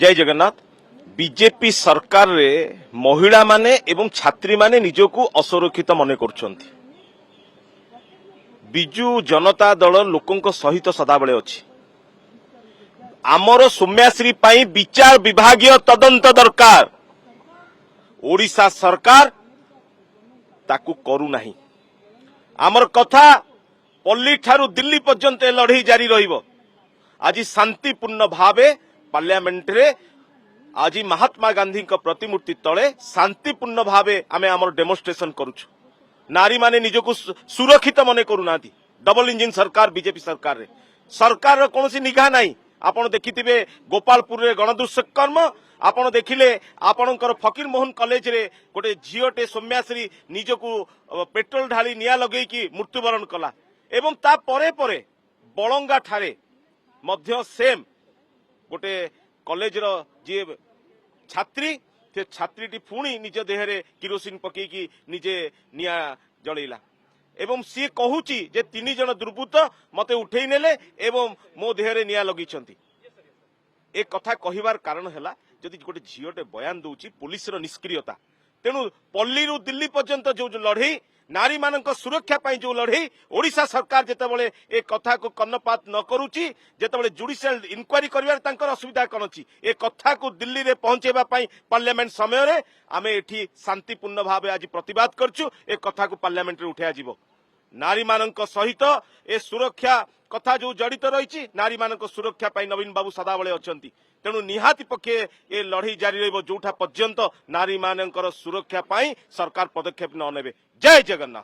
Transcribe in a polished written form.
जय जगन्नाथ। बीजेपी सरकार रे महिला माने एवं छात्री माने निजको असुरक्षित मन करुछंती। बिजु जनता दल लोकंक सहित सदाबले अछि। आमर सौम्याश्री पाई विचार विभागीय तदंत दरकार। ओडिशा सरकार ताकू करू नाही। आमर कथा पल्ली ठारू दिल्ली पर्यंत लड़ाई जारी रहिबो। आज शांतिपूर्ण भावे पार्लियामेंट रे आज महात्मा गांधी प्रतिमूर्ति तले शांतिपूर्ण भावे आमे आमर डेमोन्स्ट्रेशन करूछु। नारी माने निजको सुरक्षित मने करूना। डबल इंजिन सरकार बीजेपी सरकार रे सरकार कोनोसी निगाह नाही। आपण देखिथिबे गोपालपुर रे गणदुष्कर्म आपण देखिले आपणकर फकीर मोहन कॉलेज रे गोटे झीओटे सौम्याश्री निजको पेट्रोल ढाली निया लगेई की मृत्युवरण कला। एवं ता परे परे बळंगा ठारे मध्य सेम गोटे कॉलेज रो जे छात्री से छात्रीटी पुणी निज देहरे किरोसिन पकेकी निजे निया जळैला। एवं सी कहूची जे 3 जन दुर्बृत्त मते उठेई नेले एवं मो देहरे निया लगिछंती। ए कथा कहिबार कारण हैला जदि गोटे झीओटे बयान दउची पुलिस रो निष्क्रियता। तेणु पल्ली रु दिल्ली पर्यंत जो लड़ई नारी मानक सुरक्षा पाई जो लड़ई ओडिशा सरकार जेतेबेले ए कथा को कर्णपात न करूची, जेतेबेले जुडिशियल इंक्वायरी करिवार तांकर असुविधा कोन अछि, ए कथा को दिल्ली रे पहुंचेबा पाई पार्लियामेंट समय रे आमे एठी शांतिपूर्ण भावे आज प्रतिवाद करछु। ए कथा को पार्लियामेंट रे उठाया जिवो। नारी मानक सहित ए सुरक्षा कथा जो जड़ित रही नारी मानक सुरक्षा पाई नवीन बाबू सदाबले अछंती। तेणु निहाती पक्षे ए लड़ाई जारी रहिबो जोठा पर्यंत नारी मानकर सुरक्षा पाई सरकार पदक्षेप न नेबे। जय जगन्नाथ।